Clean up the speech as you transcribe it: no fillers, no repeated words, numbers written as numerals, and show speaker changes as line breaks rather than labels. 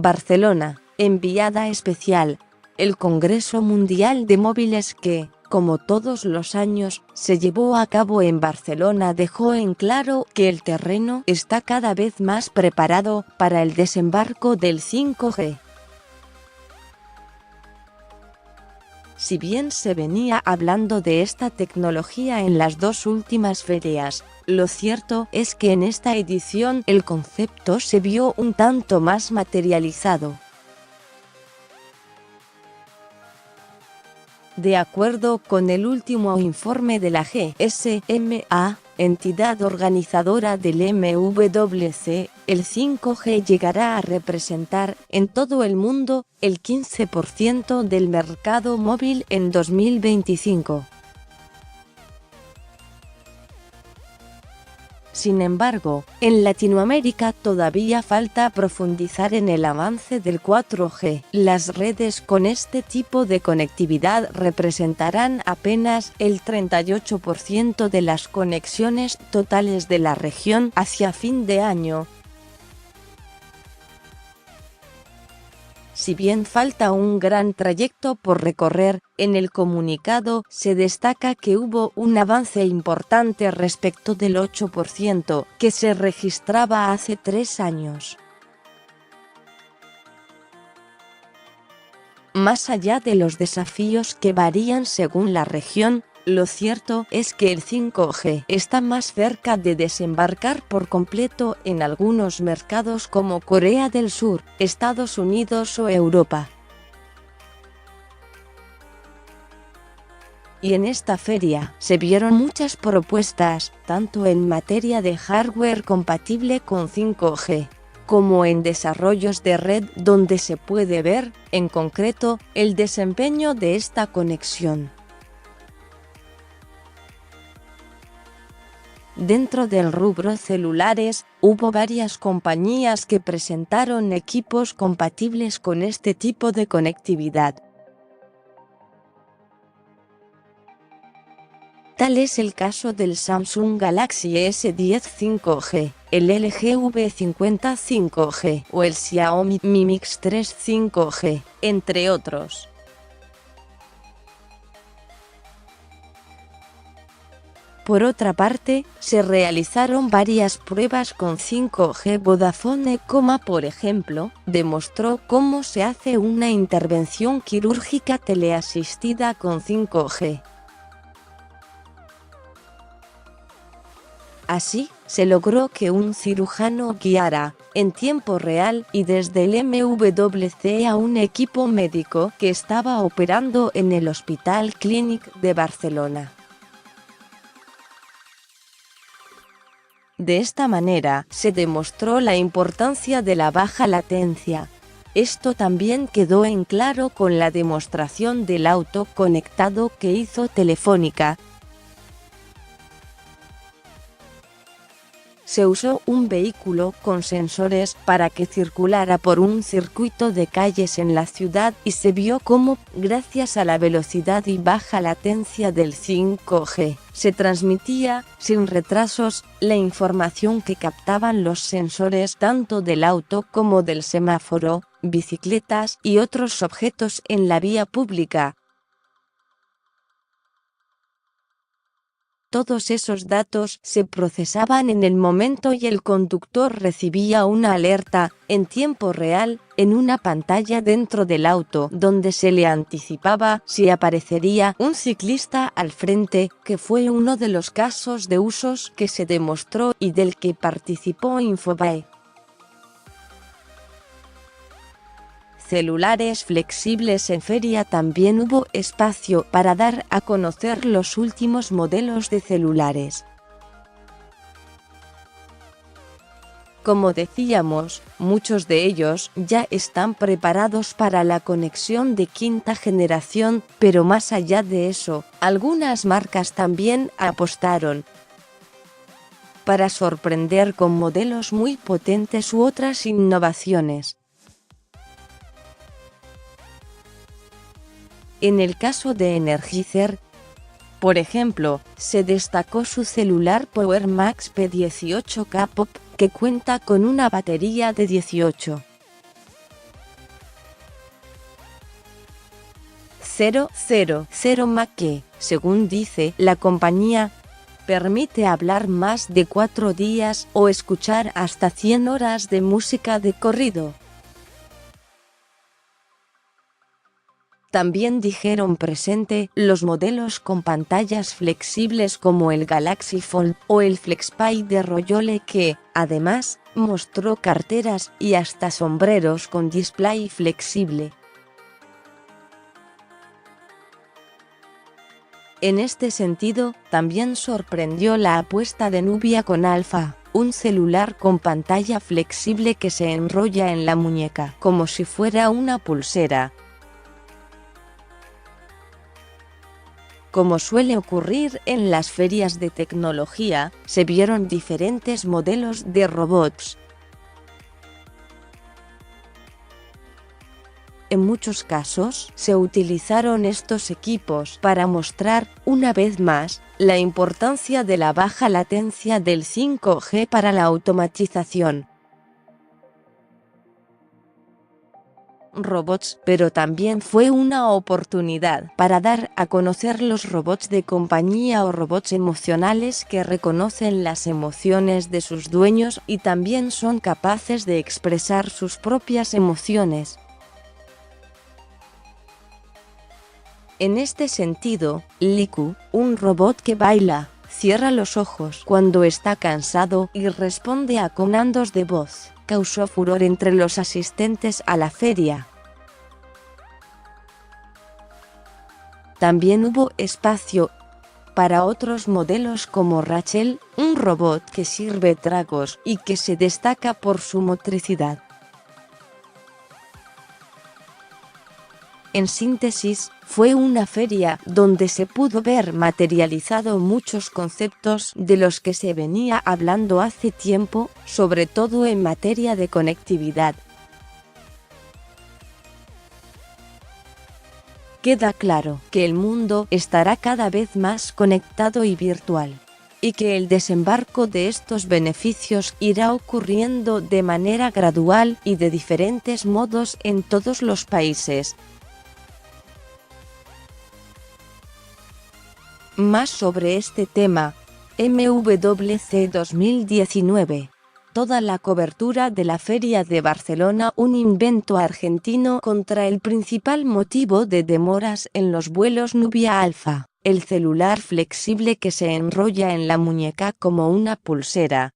Barcelona, enviada especial. El Congreso Mundial de Móviles que, como todos los años, se llevó a cabo en Barcelona dejó en claro que el terreno está cada vez más preparado para el desembarco del 5G. Si bien se venía hablando de esta tecnología en las dos últimas ferias, lo cierto es que en esta edición el concepto se vio un tanto más materializado. De acuerdo con el último informe de la GSMA, entidad organizadora del MWC, el 5G llegará a representar, en todo el mundo, el 15% del mercado móvil en 2025. Sin embargo, en Latinoamérica todavía falta profundizar en el avance del 4G. Las redes con este tipo de conectividad representarán apenas el 38% de las conexiones totales de la región hacia fin de año. Si bien falta un gran trayecto por recorrer, en el comunicado se destaca que hubo un avance importante respecto del 8% que se registraba hace 3 años. Más allá de los desafíos que varían según la región, lo cierto es que el 5G está más cerca de desembarcar por completo en algunos mercados como Corea del Sur, Estados Unidos o Europa. Y en esta feria se vieron muchas propuestas, tanto en materia de hardware compatible con 5G, como en desarrollos de red donde se puede ver, en concreto, el desempeño de esta conexión. Dentro del rubro celulares, hubo varias compañías que presentaron equipos compatibles con este tipo de conectividad. Tal es el caso del Samsung Galaxy S10 5G, el LG V50 5G o el Xiaomi Mi Mix 3 5G, entre otros. Por otra parte, se realizaron varias pruebas con 5G. Vodafone, por ejemplo, demostró cómo se hace una intervención quirúrgica teleasistida con 5G. Así, se logró que un cirujano guiara, en tiempo real y desde el MWC a un equipo médico que estaba operando en el Hospital Clínic de Barcelona. De esta manera, se demostró la importancia de la baja latencia. Esto también quedó en claro con la demostración del auto conectado que hizo Telefónica. Se usó un vehículo con sensores para que circulara por un circuito de calles en la ciudad y se vio cómo, gracias a la velocidad y baja latencia del 5G, se transmitía, sin retrasos, la información que captaban los sensores tanto del auto como del semáforo, bicicletas y otros objetos en la vía pública. Todos esos datos se procesaban en el momento y el conductor recibía una alerta, en tiempo real, en una pantalla dentro del auto donde se le anticipaba si aparecería un ciclista al frente, que fue uno de los casos de usos que se demostró y del que participó Infobae. Celulares flexibles. En feria también hubo espacio para dar a conocer los últimos modelos de celulares. Como decíamos, muchos de ellos ya están preparados para la conexión de quinta generación, pero más allá de eso, algunas marcas también apostaron para sorprender con modelos muy potentes u otras innovaciones. En el caso de Energizer, por ejemplo, se destacó su celular Power Max P18K Pop, que cuenta con una batería de 18 000 que, según dice la compañía, permite hablar más de 4 días o escuchar hasta 100 horas de música de corrido. También dijeron presente los modelos con pantallas flexibles como el Galaxy Fold o el FlexPay de Royole que, además, mostró carteras y hasta sombreros con display flexible. En este sentido, también sorprendió la apuesta de Nubia con Alpha, un celular con pantalla flexible que se enrolla en la muñeca como si fuera una pulsera. Como suele ocurrir en las ferias de tecnología, se vieron diferentes modelos de robots. En muchos casos, se utilizaron estos equipos para mostrar, una vez más, la importancia de la baja latencia del 5G para la automatización. Robots, pero también fue una oportunidad para dar a conocer los robots de compañía o robots emocionales que reconocen las emociones de sus dueños y también son capaces de expresar sus propias emociones. En este sentido, Liku, un robot que baila, cierra los ojos cuando está cansado y responde a comandos de voz, causó furor entre los asistentes a la feria. También hubo espacio para otros modelos como Rachel, un robot que sirve tragos y que se destaca por su motricidad. En síntesis, fue una feria donde se pudo ver materializado muchos conceptos de los que se venía hablando hace tiempo, sobre todo en materia de conectividad. Queda claro que el mundo estará cada vez más conectado y virtual, y que el desembarco de estos beneficios irá ocurriendo de manera gradual y de diferentes modos en todos los países. Más sobre este tema, MWC 2019. Toda la cobertura de la Feria de Barcelona, un invento argentino contra el principal motivo de demoras en los vuelos Nubia Alpha, el celular flexible que se enrolla en la muñeca como una pulsera.